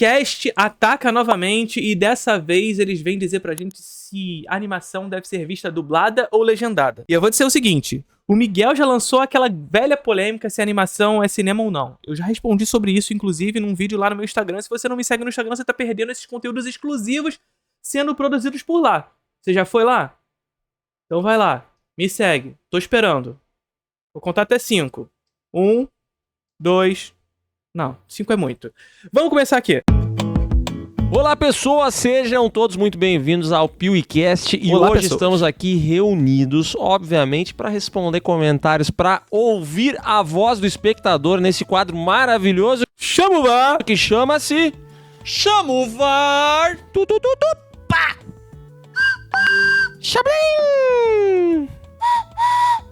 Cast ataca novamente e dessa vez eles vêm dizer pra gente se a animação deve ser vista dublada ou legendada. E eu vou dizer o seguinte, o Miguel já lançou aquela velha polêmica se a animação é cinema ou não. Eu já respondi sobre isso, inclusive, num vídeo lá no meu Instagram. Se você não me segue no Instagram, você tá perdendo esses conteúdos exclusivos sendo produzidos por lá. Você já foi lá? Então vai lá, me segue, tô esperando. Vou contar até 5. 1, 2... Não, 5 é muito. Vamos começar aqui. Olá, pessoas, sejam todos muito bem-vindos ao PeeWeeCast e Olá, hoje pessoas. estamos aqui reunidos, obviamente, para responder comentários, para ouvir a voz do espectador nesse quadro maravilhoso Chama o VAR! que chama-se Chama o VAR! Pá! Chablim!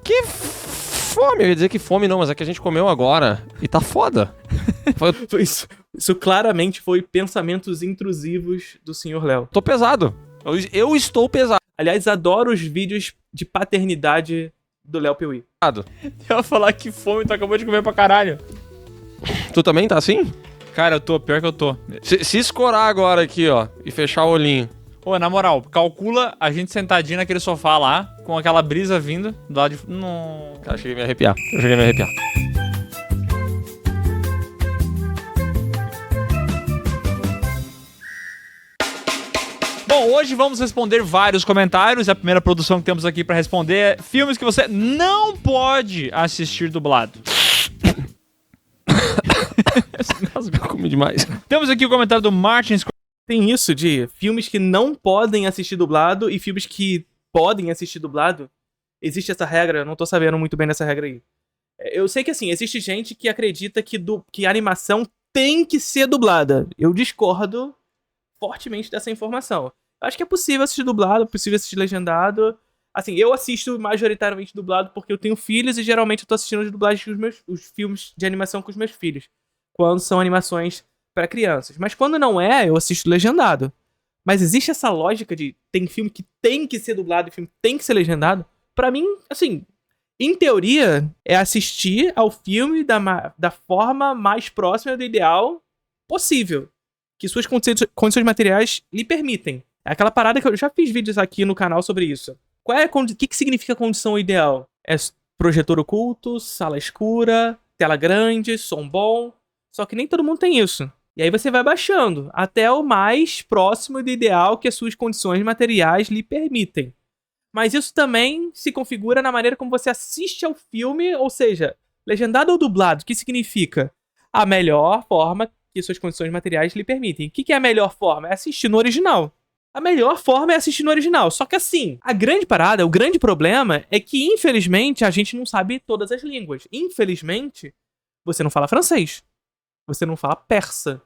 Que fome! Eu ia dizer que fome não, mas é que a gente comeu agora e tá foda. Isso claramente foi pensamentos intrusivos do Sr. Léo. Tô pesado. Eu estou pesado. Aliás, adoro os vídeos de paternidade do Léo Piuí. Eu ia falar que fome, tu acabou de comer pra caralho. Tu também tá assim? Cara, eu tô, pior que eu tô. Se escorar agora aqui, ó, e fechar o olhinho. Ô, na moral, calcula a gente sentadinho naquele sofá lá, com aquela brisa vindo do lado de... Não... Cara, cheguei a me arrepiar. Bom, hoje vamos responder vários comentários. A primeira produção que temos aqui pra responder é filmes que você não pode assistir dublado. Nossa, eu comi demais. Temos aqui o comentário do Martin Tem isso de filmes que não podem assistir dublado e filmes que podem assistir dublado. Existe essa regra, eu não tô sabendo muito bem dessa regra aí. Eu sei que, assim, existe gente que acredita que a animação tem que ser dublada. Eu discordo fortemente dessa informação. Eu acho que é possível assistir dublado, possível assistir legendado. Assim, eu assisto majoritariamente dublado porque eu tenho filhos e geralmente eu tô assistindo as dublagens os filmes de animação com os meus filhos. Quando são animações pra crianças. Mas quando não é, eu assisto legendado. Mas existe essa lógica de tem filme que tem que ser dublado e filme que tem que ser legendado? Pra mim, assim, em teoria, é assistir ao filme da forma mais próxima do ideal possível. Que suas condições materiais lhe permitem. É aquela parada que eu já fiz vídeos aqui no canal sobre isso. O que significa condição ideal? É projetor oculto, sala escura, tela grande, som bom. Só que nem todo mundo tem isso. E aí você vai baixando até o mais próximo do ideal que as suas condições materiais lhe permitem. Mas isso também se configura na maneira como você assiste ao filme, ou seja, legendado ou dublado, que significa a melhor forma que suas condições materiais lhe permitem. O que é a melhor forma? É assistir no original. A melhor forma é assistir no original. Só que assim, a grande parada, o grande problema é que, infelizmente, a gente não sabe todas as línguas. Infelizmente, você não fala francês. Você não fala persa.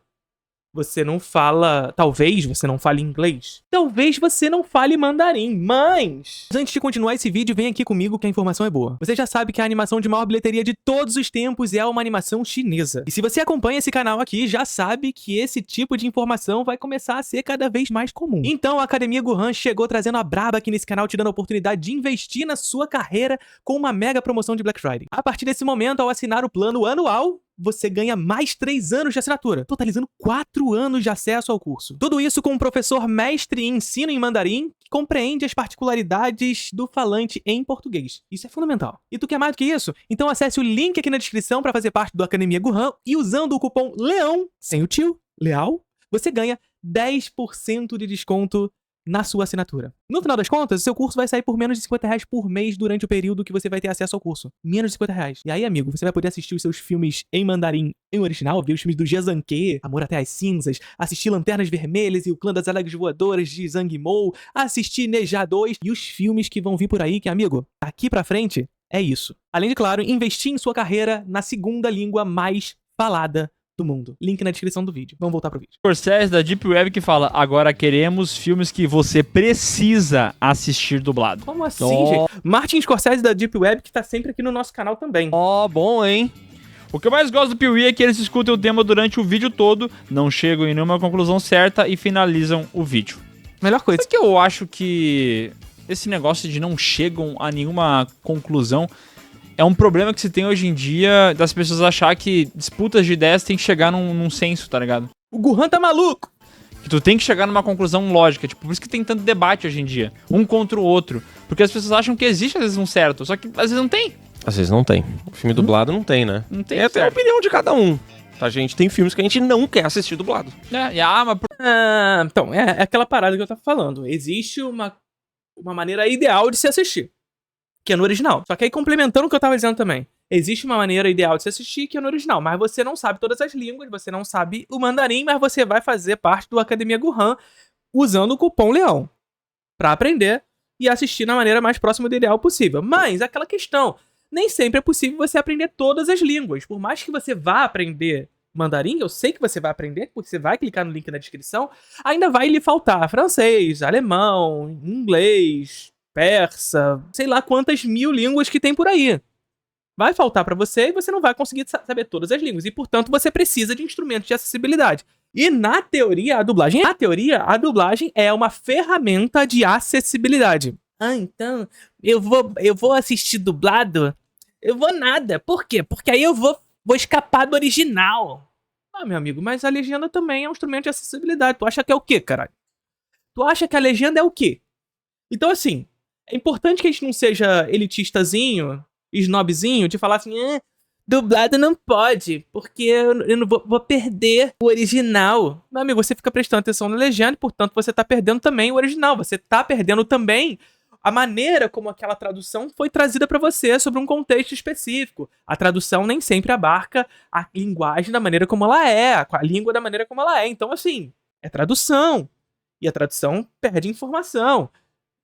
Você não fala... Talvez você não fale inglês. Talvez você não fale mandarim. Mas antes de continuar esse vídeo, vem aqui comigo que a informação é boa. Você já sabe que a animação de maior bilheteria de todos os tempos é uma animação chinesa. E se você acompanha esse canal aqui, já sabe que esse tipo de informação vai começar a ser cada vez mais comum. Então a Academia Gohan chegou trazendo a braba aqui nesse canal, te dando a oportunidade de investir na sua carreira com uma mega promoção de Black Friday. A partir desse momento, ao assinar o plano anual, você ganha mais 3 anos de assinatura, totalizando 4 anos de acesso ao curso. Tudo isso com um professor mestre em ensino em mandarim que compreende as particularidades do falante em português. Isso é fundamental. E tu quer mais do que isso? Então acesse o link aqui na descrição para fazer parte do Academia Gohan e usando o cupom LEÃO, sem o tio, Leal, você ganha 10% de desconto na sua assinatura. No final das contas, o seu curso vai sair por menos de R$50 por mês durante o período que você vai ter acesso ao curso. Menos de R$50. E aí, amigo, você vai poder assistir os seus filmes em mandarim em original, ver os filmes do Jazanke, Amor até as Cinzas, assistir Lanternas Vermelhas e o Clã das Alegres Voadoras de Zhang Mou, assistir Neja 2 e os filmes que vão vir por aí, que, amigo, daqui pra frente é isso. Além de, claro, investir em sua carreira na segunda língua mais falada do mundo. Link na descrição do vídeo. Vamos voltar pro vídeo. Scorsese da Deep Web que fala: agora queremos filmes que você precisa assistir dublado. Como assim, gente? Martin Scorsese da Deep Web que tá sempre aqui no nosso canal também. Ó, bom, hein? O que eu mais gosto do Piuí é que eles escutam o tema durante o vídeo todo, não chegam em nenhuma conclusão certa e finalizam o vídeo. Melhor coisa. Por que eu acho que esse negócio de não chegam a nenhuma conclusão é um problema que se tem hoje em dia das pessoas achar que disputas de ideias tem que chegar num senso, tá ligado? O Gohan tá maluco! Que tu tem que chegar numa conclusão lógica. Tipo, por isso que tem tanto debate hoje em dia. Um contra o outro. Porque as pessoas acham que existe, às vezes, um certo. Só que, às vezes, não tem. Às vezes não tem. O filme dublado não tem, né? Não tem É até a certo. opinião de cada um. Tá, gente? Tem filmes que a gente não quer assistir dublado. Mas Então, é aquela parada que eu tava falando. Existe uma maneira ideal de se assistir, que é no original. Só que aí, complementando o que eu tava dizendo também, existe uma maneira ideal de se assistir que é no original, mas você não sabe todas as línguas, você não sabe o mandarim, mas você vai fazer parte do Academia Gohan usando o cupom Leão pra aprender e assistir na maneira mais próxima do ideal possível. Mas, aquela questão, nem sempre é possível você aprender todas as línguas. Por mais que você vá aprender mandarim, eu sei que você vai aprender, porque você vai clicar no link na descrição, ainda vai lhe faltar francês, alemão, inglês, persa, sei lá quantas mil línguas que tem por aí. Vai faltar pra você e você não vai conseguir saber todas as línguas. E, portanto, você precisa de instrumentos de acessibilidade. E, na teoria, a dublagem é uma ferramenta de acessibilidade. Ah, então, eu vou assistir dublado? Eu vou nada. Por quê? Porque aí eu vou escapar do original. Ah, meu amigo, mas a legenda também é um instrumento de acessibilidade. Tu acha que é o quê, caralho? Tu acha que a legenda é o quê? Então, assim, é importante que a gente não seja elitistazinho, snobzinho, de falar assim, dublado não pode, porque eu não vou perder o original. Meu amigo, você fica prestando atenção na legenda e, portanto, você tá perdendo também o original. Você tá perdendo também a maneira como aquela tradução foi trazida pra você sobre um contexto específico. A tradução nem sempre abarca a linguagem da maneira como ela é, a língua da maneira como ela é. Então, assim, é tradução. E a tradução perde informação.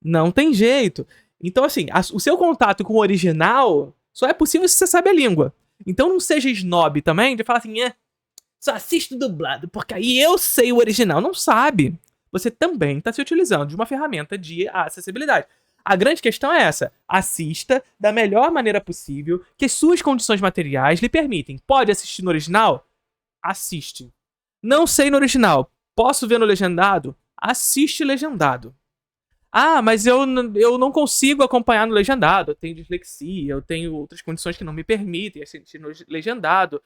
Não tem jeito. Então, assim, o seu contato com o original só é possível se você sabe a língua. Então não seja snob também de falar assim, só assiste dublado, porque aí eu sei o original. Não sabe. Você também está se utilizando de uma ferramenta de acessibilidade. A grande questão é essa. Assista da melhor maneira possível, que suas condições materiais lhe permitem. Pode assistir no original? Assiste. Não sei no original. Posso ver no legendado? Assiste legendado. Ah, mas eu não consigo acompanhar no legendado. Eu tenho dislexia, eu tenho outras condições que não me permitem assistir no legendado.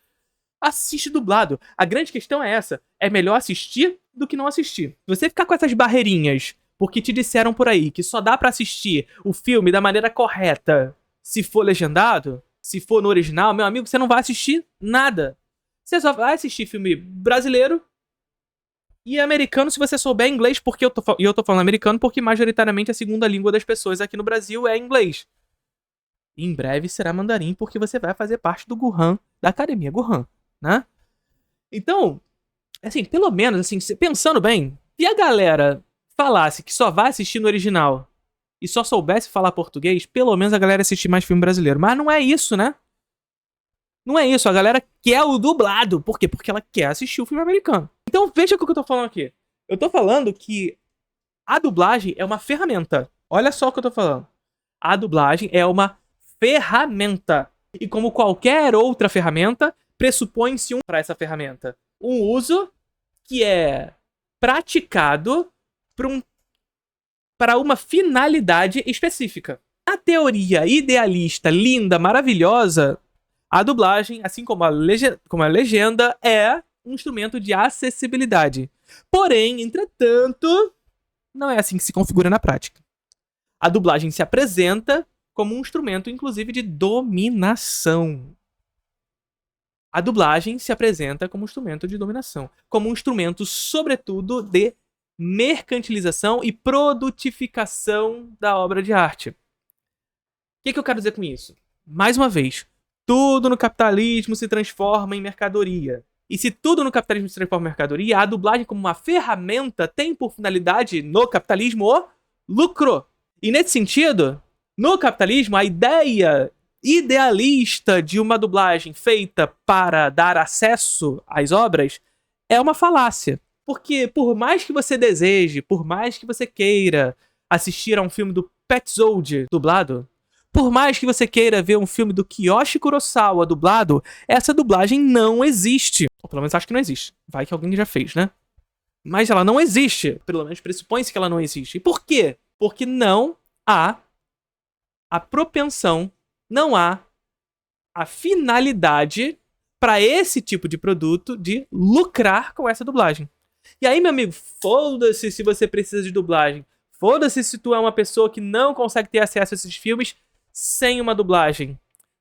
Assiste dublado. A grande questão é essa. É melhor assistir do que não assistir. Se você ficar com essas barreirinhas porque te disseram por aí que só dá pra assistir o filme da maneira correta se for legendado, se for no original, meu amigo, você não vai assistir nada. Você só vai assistir filme brasileiro e americano se você souber inglês, porque eu tô falando americano porque majoritariamente a segunda língua das pessoas aqui no Brasil é inglês. E em breve será mandarim, porque você vai fazer parte do Gohan, da Academia Gohan, né? Então, assim, pelo menos, assim, pensando bem, se a galera falasse que só vai assistir no original e só soubesse falar português, pelo menos a galera ia assistir mais filme brasileiro. Mas não é isso, né? Não é isso, a galera quer o dublado. Por quê? Porque ela quer assistir o filme americano. Então veja o que eu tô falando aqui. Eu tô falando que a dublagem é uma ferramenta. Olha só o que eu tô falando. A dublagem é uma ferramenta. E como qualquer outra ferramenta, pressupõe-se para essa ferramenta um uso que é praticado para uma finalidade específica. A teoria idealista, linda, maravilhosa, a dublagem, assim como a legenda, é um instrumento de acessibilidade. Porém, entretanto, não é assim que se configura na prática. A dublagem se apresenta como um instrumento, inclusive, de dominação. A dublagem se apresenta como um instrumento de dominação. Como um instrumento, sobretudo, de mercantilização e produtificação da obra de arte. O que eu quero dizer com isso? Mais uma vez, tudo no capitalismo se transforma em mercadoria. E se tudo no capitalismo se transforma em mercadoria, a dublagem como uma ferramenta tem por finalidade no capitalismo o lucro. E nesse sentido, no capitalismo, a ideia idealista de uma dublagem feita para dar acesso às obras é uma falácia. Porque por mais que você deseje, por mais que você queira assistir a um filme do Petzold dublado, por mais que você queira ver um filme do Kiyoshi Kurosawa dublado, essa dublagem não existe. Ou pelo menos acho que não existe. Vai que alguém já fez, né? Mas ela não existe. Pelo menos pressupõe-se que ela não existe. E por quê? Porque não há a propensão, não há a finalidade pra esse tipo de produto de lucrar com essa dublagem. E aí, meu amigo, foda-se se você precisa de dublagem. Foda-se se tu é uma pessoa que não consegue ter acesso a esses filmes sem uma dublagem.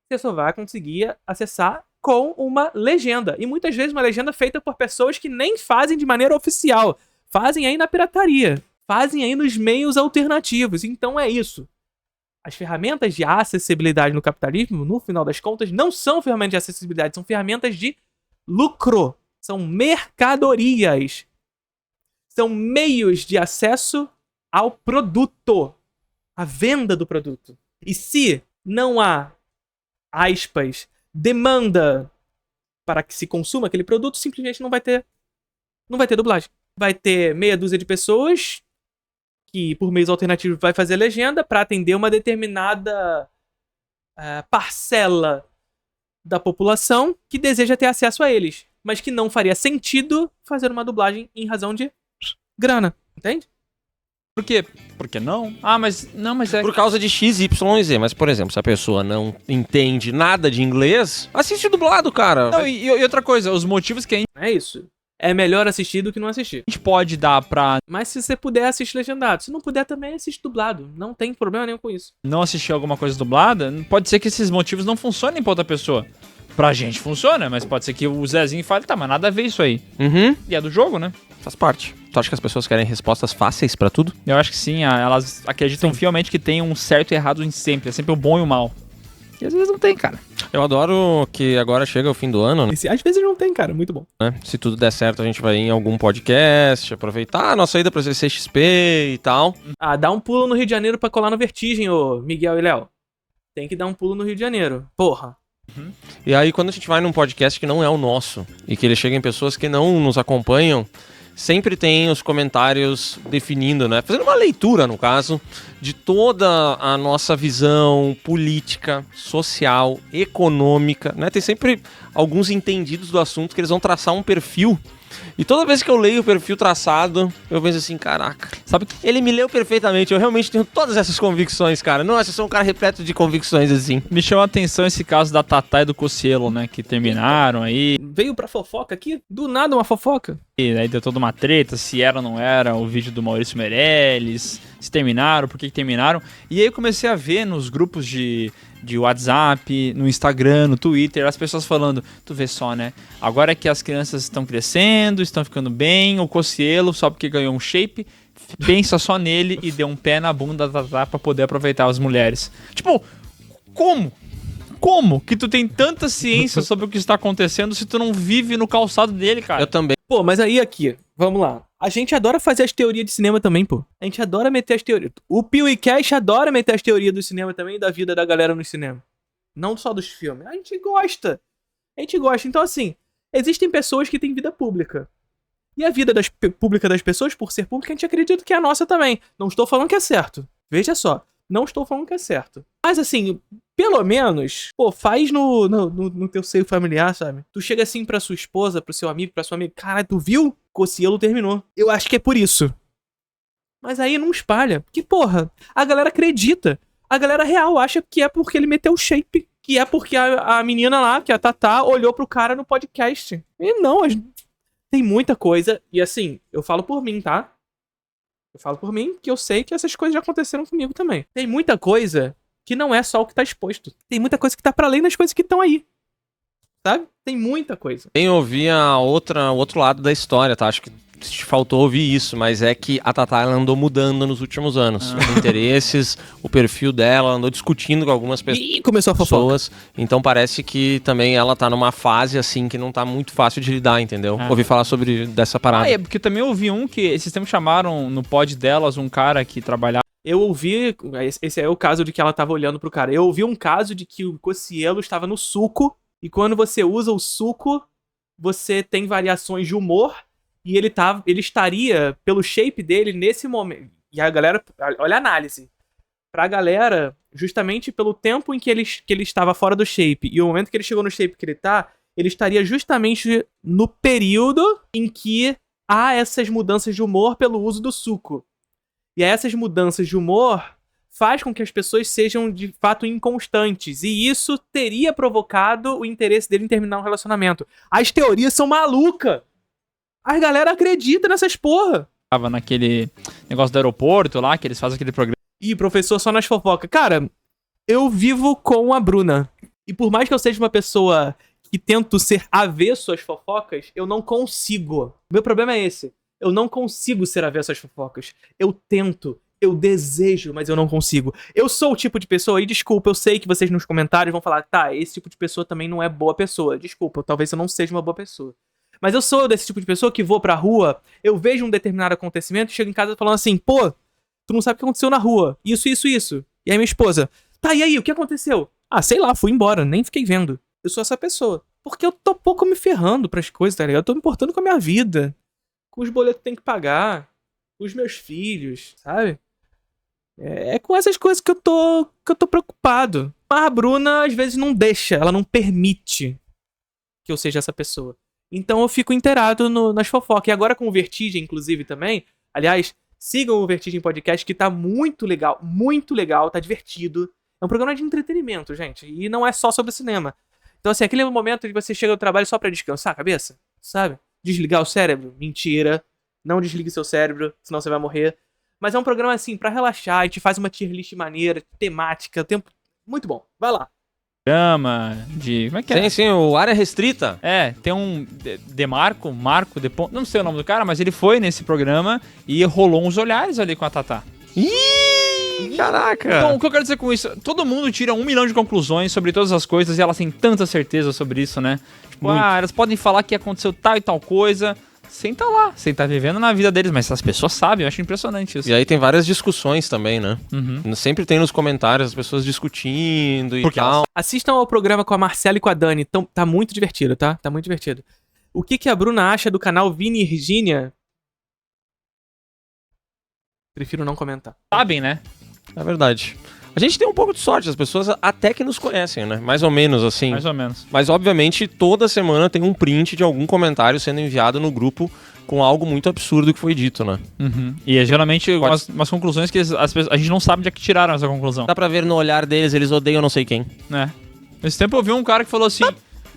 Você só vai conseguir acessar com uma legenda. E muitas vezes uma legenda feita por pessoas que nem fazem de maneira oficial. Fazem aí na pirataria. Fazem aí nos meios alternativos. Então é isso. As ferramentas de acessibilidade no capitalismo, no final das contas, não são ferramentas de acessibilidade, são ferramentas de lucro. São mercadorias. São meios de acesso ao produto. A venda do produto. E se não há, aspas, demanda para que se consuma aquele produto, simplesmente não vai ter dublagem. Vai ter meia dúzia de pessoas que, por meios alternativos, vai fazer legenda para atender uma determinada parcela da população que deseja ter acesso a eles, mas que não faria sentido fazer uma dublagem em razão de grana, entende? Por quê? Por que não? Mas é... Por causa de X, Y e Z. Mas, por exemplo, se a pessoa não entende nada de inglês, assiste dublado, cara. Não, e outra coisa, os motivos que a É isso. É melhor assistir do que não assistir. gente pode dar pra Mas se você puder, assiste legendado. Se não puder, também assiste dublado. Não tem problema nenhum com isso. não assistir alguma coisa dublada, pode ser que esses motivos não funcionem pra outra pessoa. Pra gente funciona, mas pode ser que o Zezinho fale, tá, mas nada a ver isso aí. Uhum. E é do jogo, né? Faz parte. Tu acha que as pessoas querem respostas fáceis pra tudo? Eu acho que sim, elas acreditam fielmente que tem um certo e errado em sempre. É sempre o bom e o mal. E às vezes não tem, cara. Eu adoro que agora chega o fim do ano, né? Às vezes não tem, cara. Muito bom. Se tudo der certo, a gente vai em algum podcast, aproveitar a nossa ida pra CCXP e tal. Dá um pulo no Rio de Janeiro pra colar no Vertigem, ô Miguel e Léo. Tem que dar um pulo no Rio de Janeiro. Porra. E aí, quando a gente vai num podcast que não é o nosso, e que ele chega em pessoas que não nos acompanham, sempre tem os comentários definindo, né? Fazendo uma leitura, no caso, de toda a nossa visão política, social, econômica, né? Tem sempre alguns entendidos do assunto que eles vão traçar um perfil. E toda vez que eu leio o perfil traçado, eu penso assim, caraca, Sabe que ele me leu perfeitamente, eu realmente tenho todas essas convicções, cara. Nossa, eu sou um cara repleto de convicções, assim. me chama a atenção esse caso da Tatá e do Cossielo, né? Que terminaram aí. Veio pra fofoca aqui? Do nada uma fofoca. E aí deu toda uma treta, se era ou não era o vídeo do Maurício Meirelles, se terminaram, por que terminaram. E aí eu comecei a ver nos grupos de WhatsApp, no Instagram, no Twitter, as pessoas falando, tu vê só, né? Agora que as crianças estão crescendo, estão ficando bem, o Cossielo, só porque ganhou um shape, pensa só nele e deu um pé na bunda da Tatá pra poder aproveitar as mulheres. Tipo, como? Como que tu tem tanta ciência sobre o que está acontecendo se tu não vive no calçado dele, cara? Eu também. Pô, mas aí aqui, vamos lá. A gente adora fazer as teorias de cinema também, pô. A gente adora meter as teorias. O PewCast adora meter as teorias do cinema também e da vida da galera no cinema. Não só dos filmes. A gente gosta. A gente gosta. Então, assim, existem pessoas que têm vida pública. E a vida pública das pessoas, por ser pública, a gente acredita que é a nossa também. Não estou falando que é certo. Veja só. Não estou falando que é certo. Mas, assim, pelo menos, pô, faz no teu seio familiar, sabe? Tu chega assim pra sua esposa, pro seu amigo, pra sua amiga. Cara, tu viu? Cossielo terminou. Eu acho que é por isso. Mas aí não espalha. Porque, porra, a galera acredita. A galera real acha que é porque ele meteu o shape. Que é porque a menina lá, que é a Tatá, olhou pro cara no podcast. E não, tem muita coisa. E assim, eu falo por mim, tá? Eu falo por mim, que eu sei que essas coisas já aconteceram comigo também. Tem muita coisa que não é só o que tá exposto. Tem muita coisa que tá pra além das coisas que estão aí. Sabe? Tem muita coisa. Nem ouvi o outro lado da história, tá? Acho que te faltou ouvir isso, mas é que a Tatá ela andou mudando nos últimos anos. Os interesses, o perfil dela, ela andou discutindo com algumas Ih, começou a fofoca. pessoas. Então parece que também ela tá numa fase assim que não tá muito fácil de lidar, entendeu? Ouvi falar sobre dessa parada. É porque eu também ouvi um que esses tempos chamaram no pod delas um cara que trabalhava. Eu ouvi, esse é o caso de que ela tava olhando pro cara. Eu ouvi um caso de que o Cossielo estava no suco, e quando você usa o suco, você tem variações de humor, e ele estaria, pelo shape dele, nesse momento. E a galera, olha a análise. Pra galera, justamente pelo tempo em que ele estava fora do shape, e o momento que ele chegou no shape que ele estaria justamente no período em que há essas mudanças de humor pelo uso do suco. E aí essas mudanças de humor faz com que as pessoas sejam de fato inconstantes. E isso teria provocado o interesse dele em terminar um relacionamento. As teorias são malucas. A galera acredita nessas porra. Tava naquele negócio do aeroporto lá, que eles fazem aquele programa. Ih, professor, só nas fofocas. Cara, eu vivo com a Bruna. E por mais que eu seja uma pessoa que tento ser avesso às fofocas, eu não consigo. Meu problema é esse. Eu não consigo ser avesso às fofocas. Eu tento, eu desejo, mas eu não consigo. Eu sou o tipo de pessoa, e desculpa, eu sei que vocês nos comentários vão falar, tá, esse tipo de pessoa também não é boa pessoa. Desculpa, talvez eu não seja uma boa pessoa. Mas eu sou desse tipo de pessoa que vou pra rua, eu vejo um determinado acontecimento e chego em casa falando assim, pô, tu não sabe o que aconteceu na rua. Isso. E aí minha esposa, tá, e aí, o que aconteceu? Ah, sei lá, fui embora, nem fiquei vendo. Eu sou essa pessoa. Porque eu tô pouco me ferrando pras coisas, tá ligado? Eu tô me importando com a minha vida. Com os boletos que tem que pagar. Com os meus filhos, sabe? É com essas coisas que eu tô preocupado. Mas a Bruna, às vezes, não deixa. Ela não permite que eu seja essa pessoa. Então eu fico inteirado nas fofocas. E agora com o Vertigem, inclusive, também. Aliás, sigam o Vertigem Podcast, que tá muito legal, tá divertido. É um programa de entretenimento, gente. E não é só sobre cinema. Então, assim, aquele momento de você chega ao trabalho só pra descansar a cabeça, sabe? Desligar o cérebro. Mentira. Não desligue seu cérebro, senão você vai morrer. Mas é um programa, assim, pra relaxar. A gente faz uma tier list maneira, temática, tempo... Muito bom. Vai lá. Programa de... Como é que é? Sim, o Área Restrita. É, tem um Marco, não sei o nome do cara, mas ele foi nesse programa e rolou uns olhares ali com a Tatá. Ih, caraca! Então, o que eu quero dizer com isso? Todo mundo tira 1 milhão de conclusões sobre todas as coisas e elas têm tanta certeza sobre isso, né? Tipo, elas podem falar que aconteceu tal e tal coisa sem tá lá, sem tá vivendo na vida deles, mas as pessoas sabem, eu acho impressionante isso. E aí tem várias discussões também, né? Uhum. Sempre tem nos comentários as pessoas discutindo e tal. Assistam ao programa com a Marcela e com a Dani. Tá muito divertido, tá? Tá muito divertido. O que a Bruna acha do canal Vini e Virgínia? Prefiro não comentar. Sabem, né? É verdade. A gente tem um pouco de sorte, as pessoas até que nos conhecem, né? Mais ou menos, assim. Mais ou menos. Mas, obviamente, toda semana tem um print de algum comentário sendo enviado no grupo com algo muito absurdo que foi dito, né? Uhum. E é geralmente umas conclusões que a gente não sabe onde é que tiraram essa conclusão. Dá pra ver no olhar deles, eles odeiam não sei quem. É. Nesse tempo eu vi um cara que falou assim...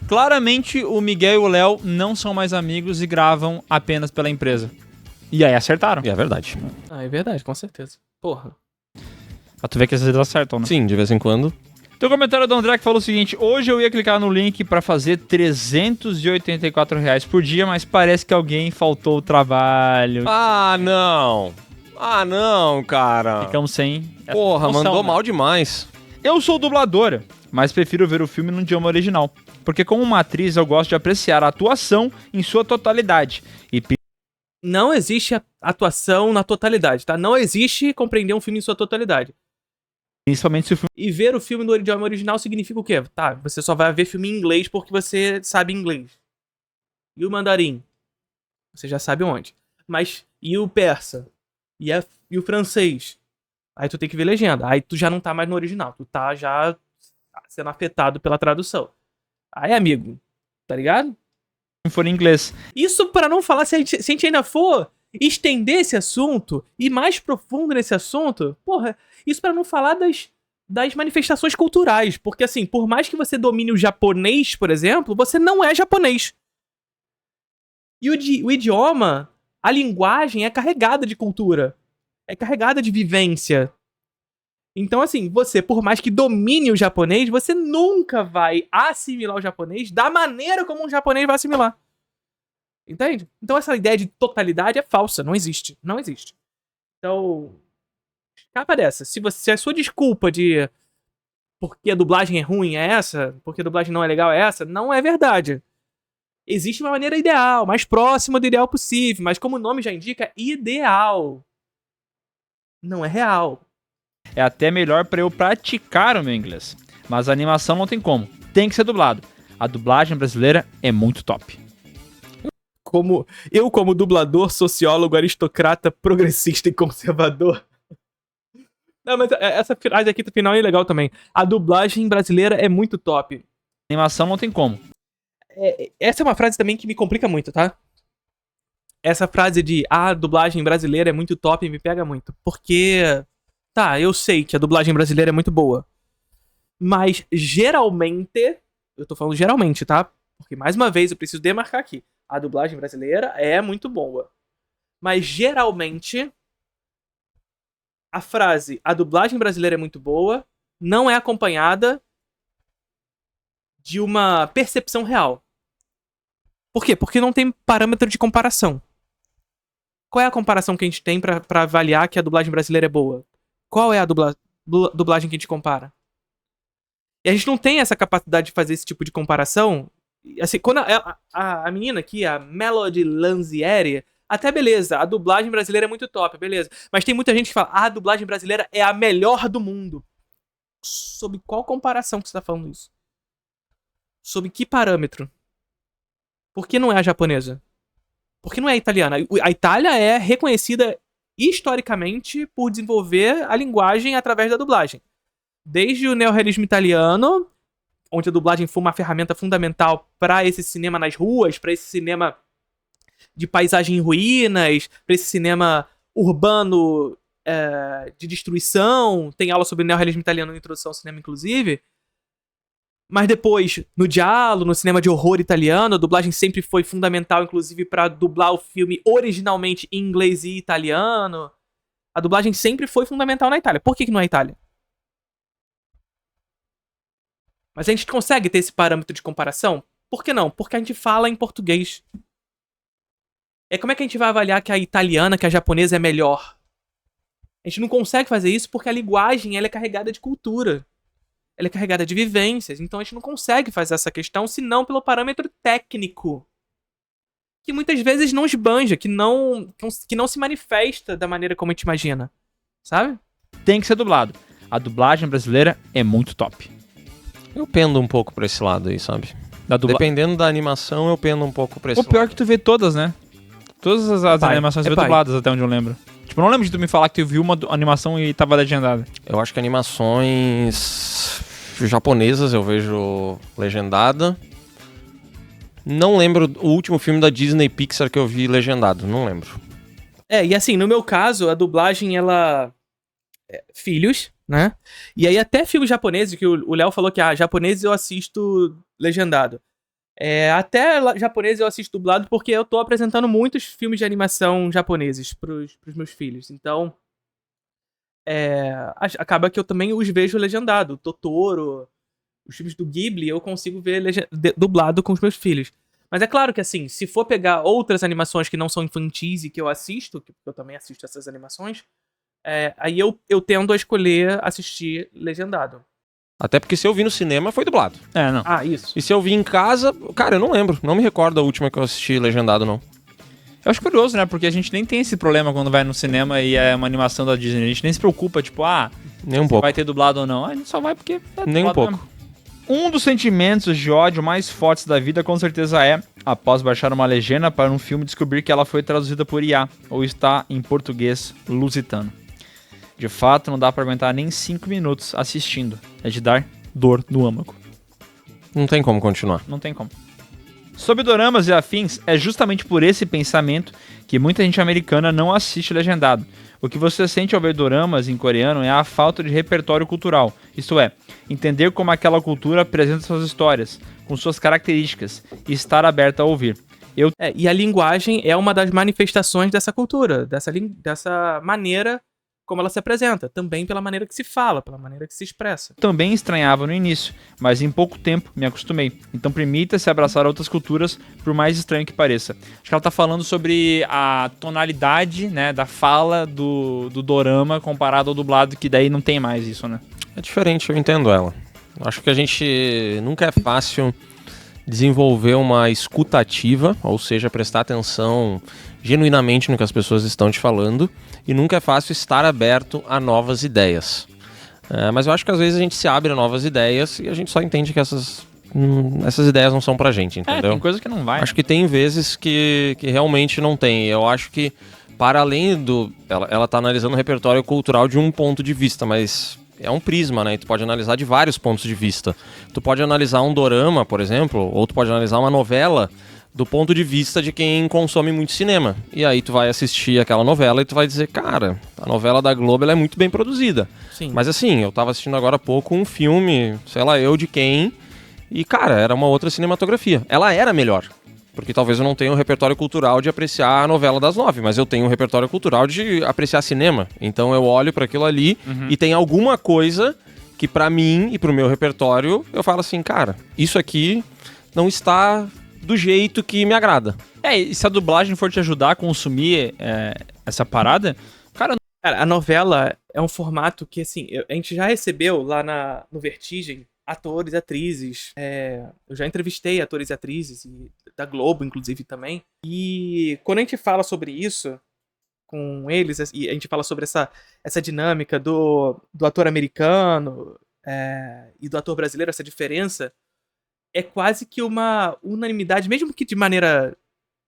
Claramente o Miguel e o Léo não são mais amigos e gravam apenas pela empresa. E aí acertaram. E é verdade. Ah, é verdade, com certeza. Porra. Pra tu ver que às vezes acertam, né? Sim, de vez em quando. Tem um comentário do André que falou o seguinte: hoje eu ia clicar no link pra fazer R$384 por dia, mas parece que alguém faltou o trabalho. Ah, não. Ah, não, cara. Ficamos sem... Porra, noção, mandou né? mal demais. Eu sou dubladora, mas prefiro ver o filme no idioma original. Porque como uma atriz eu gosto de apreciar a atuação em sua totalidade. E Não existe atuação na totalidade, tá? Não existe compreender um filme em sua totalidade. principalmente se o filme... E ver o filme no idioma original significa o quê? Tá, você só vai ver filme em inglês porque você sabe inglês. E o mandarim? Você já sabe onde. Mas, e o persa? E o francês? Aí tu tem que ver legenda. Aí tu já não tá mais no original. Tu tá já sendo afetado pela tradução. Aí, amigo, tá ligado? for em inglês. Isso pra não falar, se a gente ainda for estender esse assunto, e mais profundo nesse assunto, porra, isso pra não falar das manifestações culturais. Porque, assim, por mais que você domine o japonês, por exemplo, você não é japonês. E o idioma, a linguagem é carregada de cultura. É carregada de vivência. Então, assim, você, por mais que domine o japonês, você nunca vai assimilar o japonês da maneira como um japonês vai assimilar. Entende? Então essa ideia de totalidade é falsa, não existe. Não existe. Então, capa dessa. Se a sua desculpa de porque a dublagem é ruim é essa, porque a dublagem não é legal é essa, não é verdade. Existe uma maneira ideal, mais próxima do ideal possível, mas como o nome já indica, ideal. Não é real. É até melhor pra eu praticar o meu inglês. Mas a animação não tem como. Tem que ser dublado. A dublagem brasileira é muito top. Como dublador, sociólogo, aristocrata, progressista e conservador. Não, mas essa frase aqui do final é legal também. A dublagem brasileira é muito top. A animação não tem como. Essa é uma frase também que me complica muito, tá? Essa frase de a dublagem brasileira é muito top me pega muito. Porque Tá, eu sei que a dublagem brasileira é muito boa. Mas, geralmente... Eu tô falando geralmente, tá? Porque, mais uma vez, eu preciso demarcar aqui. A dublagem brasileira é muito boa. Mas, geralmente, a frase a dublagem brasileira é muito boa não é acompanhada de uma percepção real. Por quê? Porque não tem parâmetro de comparação. Qual é a comparação que a gente tem pra avaliar que a dublagem brasileira é boa? Qual é a dublagem que a gente compara? E a gente não tem essa capacidade de fazer esse tipo de comparação. Assim, quando a menina aqui, a Melody Lanzieri, até beleza, a dublagem brasileira é muito top, beleza. Mas tem muita gente que fala, a dublagem brasileira é a melhor do mundo. Sob qual comparação que você tá falando isso? Sob que parâmetro? Por que não é a japonesa? Por que não é a italiana? A Itália é reconhecida historicamente por desenvolver a linguagem através da dublagem. Desde o neorrealismo italiano, onde a dublagem foi uma ferramenta fundamental para esse cinema nas ruas, para esse cinema de paisagem em ruínas, para esse cinema urbano de destruição. Tem aula sobre neorrealismo italiano na introdução ao cinema, inclusive. Mas depois, no giallo, no cinema de horror italiano, a dublagem sempre foi fundamental, inclusive, para dublar o filme originalmente em inglês e italiano. A dublagem sempre foi fundamental na Itália. Por que não é a Itália? Mas a gente consegue ter esse parâmetro de comparação? Por que não? Porque a gente fala em português. Como é que a gente vai avaliar que a italiana, que a japonesa é melhor? A gente não consegue fazer isso porque a linguagem ela é carregada de cultura. Ela é carregada de vivências, então a gente não consegue fazer essa questão senão pelo parâmetro técnico. Que muitas vezes não esbanja, que não se manifesta da maneira como a gente imagina. Sabe? Tem que ser dublado. A dublagem brasileira é muito top. Eu pendo um pouco pra esse lado aí, sabe? Dependendo da animação, eu pendo um pouco pra esse lado. O pior é que tu vê todas, né? Todas as animações tu vê dubladas, até onde eu lembro. Tipo, eu não lembro de tu me falar que tu viu uma animação e tava legendada. Eu acho que animações japonesas eu vejo legendada. Não lembro o último filme da Disney Pixar que eu vi legendado, não lembro. E assim, no meu caso, a dublagem, ela... filhos, né? E aí até filmes japoneses, que o Léo falou que japoneses eu assisto legendado. Até japonês eu assisto dublado porque eu tô apresentando muitos filmes de animação japoneses pros meus filhos. Então, acaba que eu também os vejo legendado. Totoro, os filmes do Ghibli, eu consigo ver dublado com os meus filhos. Mas é claro que assim, se for pegar outras animações que não são infantis e que eu assisto, que eu também assisto essas animações, aí eu tendo a escolher assistir legendado. Até porque se eu vi no cinema, foi dublado. Não. Isso. E se eu vi em casa, cara, eu não lembro. Não me recordo a última que eu assisti legendado, não. Eu acho curioso, né? Porque a gente nem tem esse problema quando vai no cinema e é uma animação da Disney. A gente nem se preocupa, tipo, nem um pouco. Vai ter dublado ou não. A gente só vai porque nem um pouco. Mesmo. Um dos sentimentos de ódio mais fortes da vida, com certeza após baixar uma legenda para um filme, descobrir que ela foi traduzida por IA, ou está em português lusitano. De fato, não dá pra aguentar nem 5 minutos assistindo. É de dar dor no âmago. Não tem como continuar. Não tem como. Sobre doramas e afins, é justamente por esse pensamento que muita gente americana não assiste legendado. O que você sente ao ver doramas em coreano é a falta de repertório cultural. Isto é, entender como aquela cultura apresenta suas histórias, com suas características, e estar aberto a ouvir. E a linguagem é uma das manifestações dessa cultura, dessa maneira como ela se apresenta, também pela maneira que se fala, pela maneira que se expressa. Também estranhava no início, mas em pouco tempo me acostumei. Então permita-se abraçar outras culturas, por mais estranho que pareça. Acho que ela tá falando sobre a tonalidade, né, da fala do dorama comparado ao dublado, que daí não tem mais isso, né? É diferente, eu entendo ela. Acho que a gente nunca é fácil desenvolver uma escuta ativa, ou seja, prestar atenção genuinamente no que as pessoas estão te falando, e nunca é fácil estar aberto a novas ideias. Mas eu acho que às vezes a gente se abre a novas ideias e a gente só entende que essas ideias não são pra gente, entendeu? Tem coisa que não vai. Acho que tem vezes que realmente não tem. Eu acho que, para além do... Ela tá analisando o repertório cultural de um ponto de vista, mas é um prisma, né? E tu pode analisar de vários pontos de vista. Tu pode analisar um dorama, por exemplo, ou tu pode analisar uma novela do ponto de vista de quem consome muito cinema. E aí tu vai assistir aquela novela e tu vai dizer, cara, a novela da Globo ela é muito bem produzida. Sim. Mas assim, eu tava assistindo agora há pouco um filme, sei lá, Eu de Quem, e cara, era uma outra cinematografia. Ela era melhor. Porque talvez eu não tenha o repertório cultural de apreciar a novela das 9, mas eu tenho o repertório cultural de apreciar cinema. Então eu olho para aquilo ali e tem alguma coisa que pra mim e pro meu repertório eu falo assim, cara, isso aqui não está do jeito que me agrada. E se a dublagem for te ajudar a consumir essa parada, cara, Cara, a novela é um formato que, assim, a gente já recebeu lá no Vertigem atores, atrizes. Eu já entrevistei atores e atrizes, da Globo, inclusive, também. E quando a gente fala sobre isso com eles, e a gente fala sobre essa dinâmica do ator americano e do ator brasileiro, essa diferença, é quase que uma unanimidade, mesmo que de maneira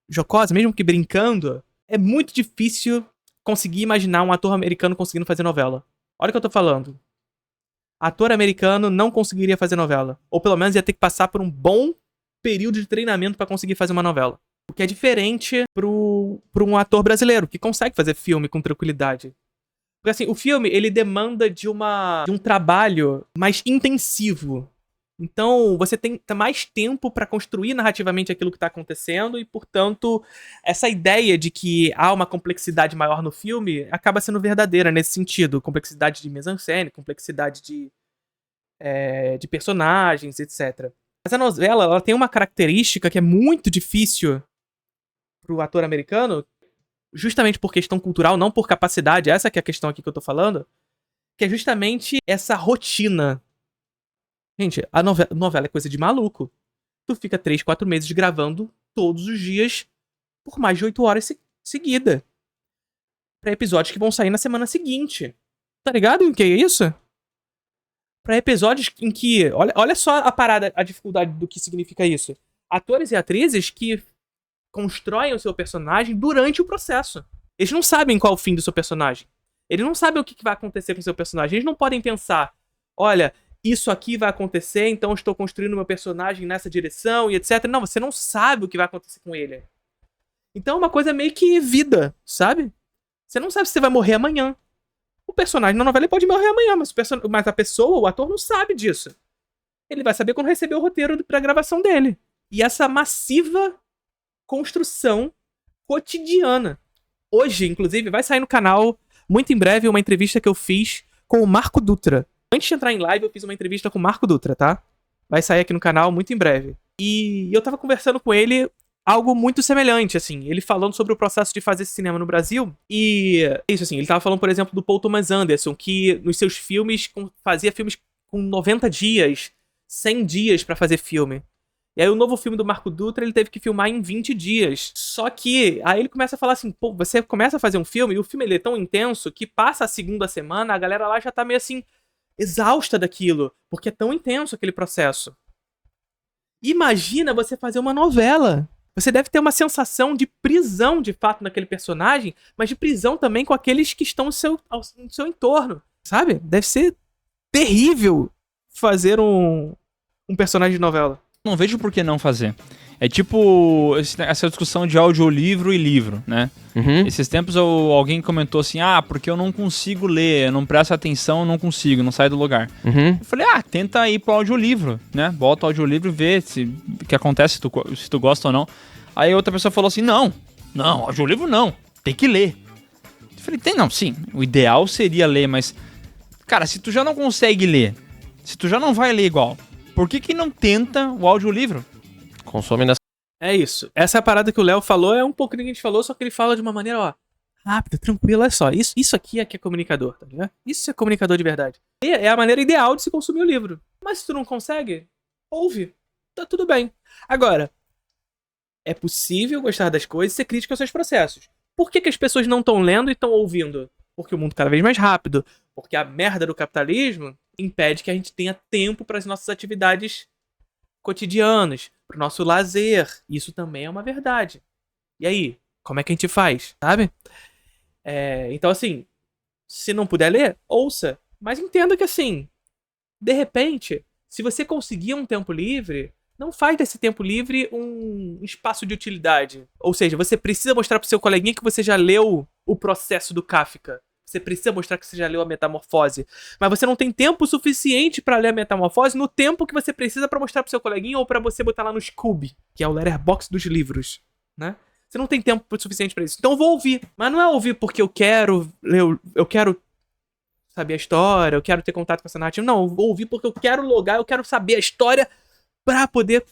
jocosa, mesmo que brincando, é muito difícil conseguir imaginar um ator americano conseguindo fazer novela. Olha o que eu tô falando. Ator americano não conseguiria fazer novela. Ou pelo menos ia ter que passar por um bom período de treinamento pra conseguir fazer uma novela. O que é diferente pro um ator brasileiro, que consegue fazer filme com tranquilidade. Porque assim, o filme, ele demanda de um trabalho mais intensivo. Então, você tem mais tempo pra construir narrativamente aquilo que tá acontecendo e, portanto, essa ideia de que há uma complexidade maior no filme acaba sendo verdadeira nesse sentido. Complexidade de mise-en-scène, complexidade de personagens, etc. Mas a novela, ela tem uma característica que é muito difícil pro ator americano, justamente por questão cultural, não por capacidade, essa que é a questão aqui que eu tô falando, que é justamente essa rotina. Gente, a novela é coisa de maluco. Tu fica 3, 4 meses gravando todos os dias por mais de 8 horas seguida. Pra episódios que vão sair na semana seguinte. Tá ligado em que é isso? Pra episódios em que... Olha só a parada, a dificuldade do que significa isso. Atores e atrizes que constroem o seu personagem durante o processo. Eles não sabem qual é o fim do seu personagem. Eles não sabem o que vai acontecer com o seu personagem. Eles não podem pensar, olha, isso aqui vai acontecer, então eu estou construindo meu personagem nessa direção e etc. Não, você não sabe o que vai acontecer com ele. Então é uma coisa meio que vida, sabe? Você não sabe se você vai morrer amanhã. O personagem na novela pode morrer amanhã, mas a pessoa, o ator, não sabe disso. Ele vai saber quando receber o roteiro pra gravação dele. E essa massiva construção cotidiana. Hoje, inclusive, vai sair no canal, muito em breve, uma entrevista que eu fiz com o Marco Dutra. Antes de entrar em live, eu fiz uma entrevista com o Marco Dutra, tá? Vai sair aqui no canal muito em breve. E eu tava conversando com ele algo muito semelhante, assim. Ele falando sobre o processo de fazer cinema no Brasil. E isso, assim, ele tava falando, por exemplo, do Paul Thomas Anderson, que nos seus filmes fazia filmes com 90 dias, 100 dias pra fazer filme. E aí o novo filme do Marco Dutra, ele teve que filmar em 20 dias. Só que aí ele começa a falar assim, pô, você começa a fazer um filme e o filme ele é tão intenso que passa a segunda semana, a galera lá já tá meio assim, exausta daquilo, porque é tão intenso aquele processo. Imagina você fazer uma novela. Você deve ter uma sensação de prisão, de fato, naquele personagem, mas de prisão também com aqueles que estão no seu entorno, sabe? Deve ser terrível fazer um personagem de novela. não vejo por que não fazer. É tipo essa discussão de audiolivro e livro, né? Uhum. Esses tempos alguém comentou assim, porque eu não consigo ler, eu não presto atenção, eu não consigo, não saio do lugar. Uhum. Eu falei, tenta ir pro audiolivro, né? Bota o audiolivro e vê o que acontece, se tu gosta ou não. Aí outra pessoa falou assim, não, audiolivro não, tem que ler. Eu falei, sim, o ideal seria ler, mas, cara, se tu já não consegue ler, se tu já não vai ler igual, por que não tenta o audiolivro? Consome nessa... É isso. Essa parada que o Léo falou é um pouco do que a gente falou, só que ele fala de uma maneira, rápida, tranquila, olha só. Isso aqui é que é comunicador, tá ligado? Isso é comunicador de verdade. E é a maneira ideal de se consumir o livro. Mas se tu não consegue, ouve. Tá tudo bem. Agora, é possível gostar das coisas e ser crítico aos seus processos. Por que as pessoas não estão lendo e estão ouvindo? Porque o mundo cada vez mais rápido. Porque a merda do capitalismo impede que a gente tenha tempo para as nossas atividades cotidianas, pro nosso lazer. Isso também é uma verdade. E aí, como é que a gente faz, sabe? Então, assim, se não puder ler, ouça. Mas entenda que, assim, de repente, se você conseguir um tempo livre, Não faz desse tempo livre um espaço de utilidade. Ou seja, você precisa mostrar pro seu coleguinha que você já leu o processo do Kafka. Você precisa mostrar que você já leu a Metamorfose. Mas você não tem tempo suficiente pra ler a Metamorfose no tempo que você precisa pra mostrar pro seu coleguinha ou pra você botar lá no Scooby, que é o letterbox dos livros, né? Você não tem tempo suficiente pra isso. Então eu vou ouvir. Mas não é ouvir porque eu quero ler, eu quero saber a história, eu quero ter contato com essa narrativa. Não, eu vou ouvir porque eu quero logar, eu quero saber a história pra poder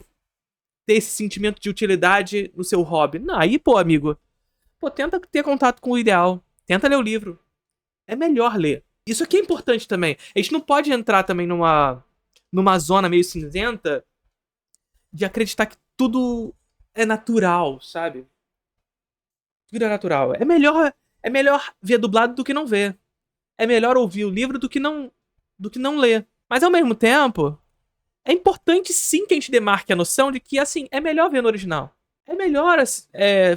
ter esse sentimento de utilidade no seu hobby. Não, aí, pô, amigo, pô, tenta ter contato com o ideal. Tenta ler o livro. É melhor ler. Isso aqui é importante também. A gente não pode entrar também numa zona meio cinzenta de acreditar que tudo é natural, sabe? Tudo é natural. É melhor ver dublado do que não ver. É melhor ouvir o livro do que não ler. Mas ao mesmo tempo, é importante sim que a gente demarque a noção de que, assim, é melhor ver no original. É melhor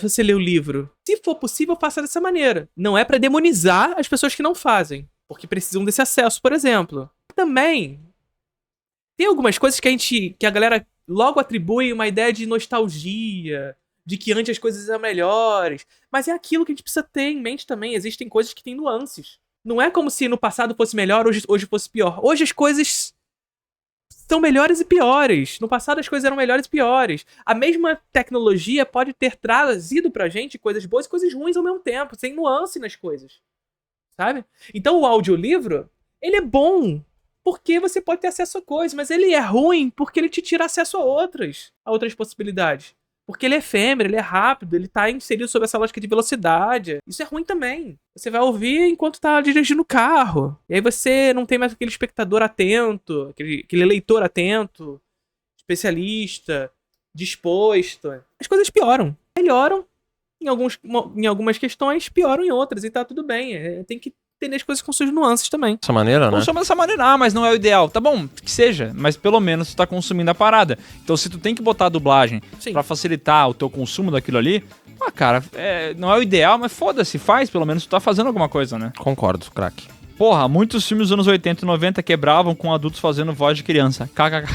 você ler o livro. Se for possível, faça dessa maneira. Não é pra demonizar as pessoas que não fazem, porque precisam desse acesso, por exemplo. Também tem algumas coisas que a galera logo atribui uma ideia de nostalgia, de que antes as coisas eram melhores. Mas é aquilo que a gente precisa ter em mente também. Existem coisas que têm nuances. Não é como se no passado fosse melhor, hoje fosse pior. Hoje as coisas são melhores e piores. No passado as coisas eram melhores e piores. A mesma tecnologia pode ter trazido pra gente coisas boas e coisas ruins ao mesmo tempo, sem nuance nas coisas. Sabe? Então o audiolivro, ele é bom porque você pode ter acesso a coisas, mas ele é ruim porque ele te tira acesso a outras possibilidades. Porque ele é efêmero, ele é rápido, ele tá inserido sob essa lógica de velocidade. Isso é ruim também. Você vai ouvir enquanto tá dirigindo o carro. E aí você não tem mais aquele espectador atento, aquele leitor atento, especialista, disposto. As coisas pioram. Melhoram em algumas questões, pioram em outras. E tá tudo bem. Tem que entender as coisas com suas nuances também. Dessa maneira, né? Consuma dessa maneira, mas não é o ideal. Tá bom, que seja, mas pelo menos tu tá consumindo a parada. Então se tu tem que botar a dublagem pra facilitar o teu consumo daquilo ali, cara, não é o ideal, mas foda-se, faz, pelo menos tu tá fazendo alguma coisa, né? Concordo, craque. Porra, muitos filmes dos anos 80 e 90 quebravam com adultos fazendo voz de criança. KKK.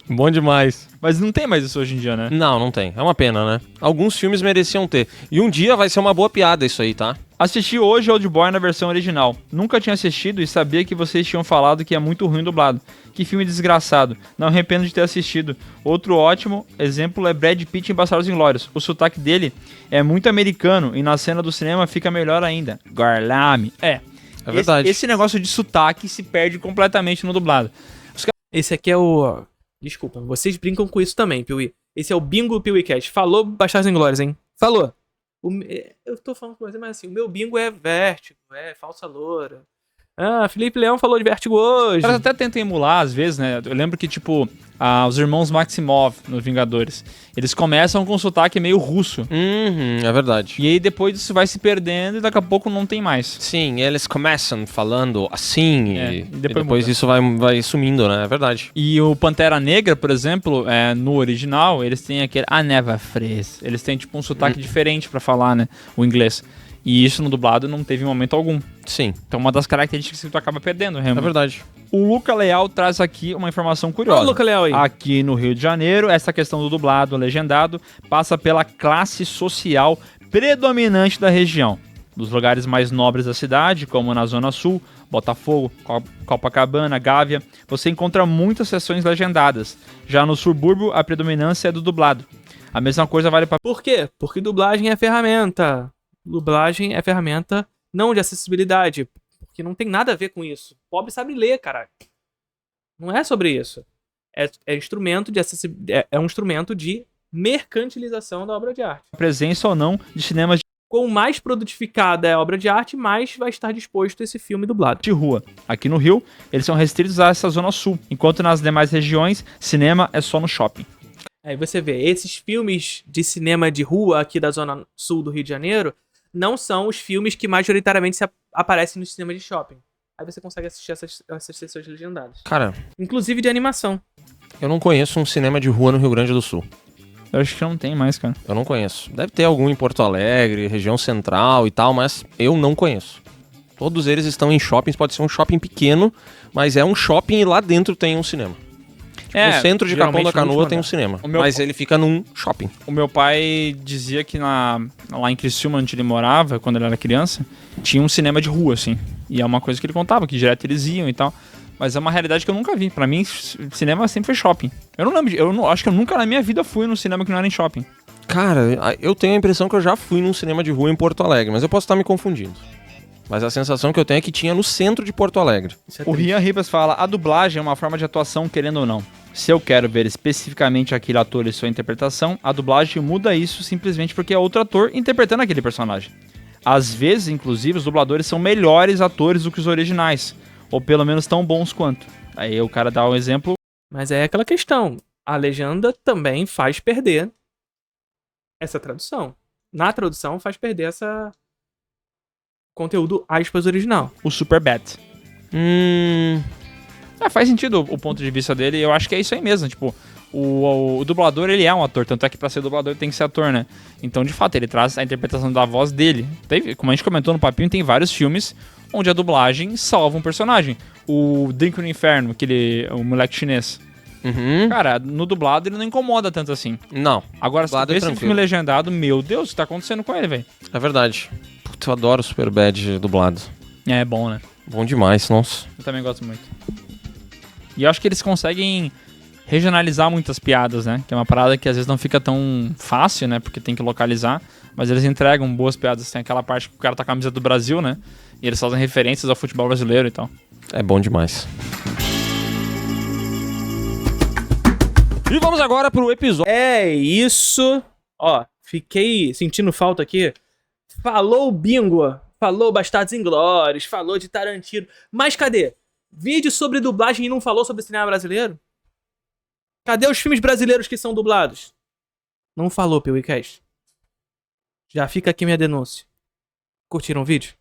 Bom demais. Mas não tem mais isso hoje em dia, né? Não tem. É uma pena, né? Alguns filmes mereciam ter. E um dia vai ser uma boa piada isso aí, tá? Assisti hoje Old Boy na versão original. Nunca tinha assistido e sabia que vocês tinham falado que é muito ruim dublado. Que filme desgraçado. Não arrependo de ter assistido. Outro ótimo exemplo é Brad Pitt em Bastardos Inglórios. O sotaque dele é muito americano e na cena do cinema fica melhor ainda. Garlame. É verdade. Esse negócio de sotaque se perde completamente no dublado. Esse aqui é o... Desculpa, vocês brincam com isso também, Piuí. Esse é o bingo Piuí Cast. Falou Bastardos Inglórios, hein? Falou. Eu tô falando com você, mas assim, o meu bingo é Vértigo, é Falsa Loura. Felipe Leão falou de Vértigo hoje. Os caras até tentam emular, às vezes, né? Eu lembro que, tipo, os irmãos Maximov, nos Vingadores, eles começam com um sotaque meio russo. É verdade. E aí depois isso vai se perdendo e daqui a pouco não tem mais. Sim, eles começam falando assim e depois isso vai sumindo, né? É verdade. E o Pantera Negra, por exemplo, no original, eles têm aquele Neva Fres. Eles têm, tipo, um sotaque diferente pra falar, né? O inglês. E isso no dublado não teve em momento algum. Sim. Então uma das características que tu acaba perdendo, realmente. É verdade. O Luca Leal traz aqui uma informação curiosa. Olha o Luca Leal aí. Aqui no Rio de Janeiro, essa questão do dublado, legendado, passa pela classe social predominante da região. Dos lugares mais nobres da cidade, como na Zona Sul, Botafogo, Copacabana, Gávea, você encontra muitas sessões legendadas. Já no subúrbio, a predominância é do dublado. A mesma coisa vale para... Por quê? Porque dublagem é ferramenta. Dublagem é ferramenta não de acessibilidade, porque não tem nada a ver com isso. Pobre sabe ler, caralho. Não é sobre isso. É instrumento de é um instrumento de mercantilização da obra de arte. A presença ou não de cinemas Quanto mais produtificada é a obra de arte, mais vai estar disposto esse filme dublado. De rua. Aqui no Rio, eles são restritos a essa zona sul, enquanto nas demais regiões, cinema é só no shopping. Aí você vê, esses filmes de cinema de rua aqui da zona sul do Rio de Janeiro não são os filmes que majoritariamente aparecem no cinema de shopping. Aí você consegue assistir essas sessões legendadas. Cara, inclusive de animação. Eu não conheço um cinema de rua no Rio Grande do Sul. Eu acho que não tem mais, cara. Eu não conheço. Deve ter algum em Porto Alegre, região central e tal, mas eu não conheço. Todos eles estão em shoppings, pode ser um shopping pequeno, mas é um shopping e lá dentro tem um cinema. No centro de Capão da geralmente no Canoa último tem um andar. cinema, O meu- mas ele fica num shopping. O meu pai dizia que lá em Criciúma, onde ele morava, quando ele era criança, tinha um cinema de rua, assim. E é uma coisa que ele contava, que direto eles iam e tal. Mas é uma realidade que eu nunca vi. Pra mim, cinema sempre foi shopping. Eu não lembro, acho que eu nunca na minha vida fui num cinema que não era em shopping. Cara, eu tenho a impressão que eu já fui num cinema de rua em Porto Alegre, mas eu posso estar me confundindo. Mas a sensação que eu tenho é que tinha no centro de Porto Alegre. Isso é O triste. Rian Ribas fala, a dublagem é uma forma de atuação, querendo ou não. Se eu quero ver especificamente aquele ator e sua interpretação, a dublagem muda isso simplesmente porque é outro ator interpretando aquele personagem. Às vezes, inclusive, os dubladores são melhores atores do que os originais, ou pelo menos tão bons quanto. Aí o cara dá um exemplo. Mas é aquela questão. A legenda também faz perder essa tradução. Na tradução faz perder essa conteúdo aspas original. O Superbad. Faz sentido o ponto de vista dele, e eu acho que é isso aí mesmo, tipo, o dublador, ele é um ator, tanto é que pra ser dublador ele tem que ser ator, né? Então, de fato, ele traz a interpretação da voz dele. Como a gente comentou no papinho, tem vários filmes onde a dublagem salva um personagem. O Drink no Inferno, o moleque chinês. Uhum. Cara, no dublado ele não incomoda tanto assim. Não, Agora, se tu Dublado vê é esse tranquilo. filme legendado, meu Deus, o que tá acontecendo com ele, velho? é verdade. Puta, eu adoro o Superbad dublado. É bom, né? Bom demais, nossa. Eu também gosto muito. E eu acho que eles conseguem regionalizar muitas piadas, né? Que é uma parada que às vezes não fica tão fácil, né? Porque tem que localizar. Mas eles entregam boas piadas. Tem aquela parte que o cara tá com a camisa do Brasil, né? E eles fazem referências ao futebol brasileiro e tal. É bom demais. E vamos agora pro episódio. É isso. Ó, fiquei sentindo falta aqui. Falou bingo. Falou Bastardos Inglórios. Falou de Tarantino. Mas cadê? Vídeo sobre dublagem e não falou sobre cinema brasileiro? Cadê os filmes brasileiros que são dublados? Não falou, PewCast. Já fica aqui minha denúncia. Curtiram o vídeo?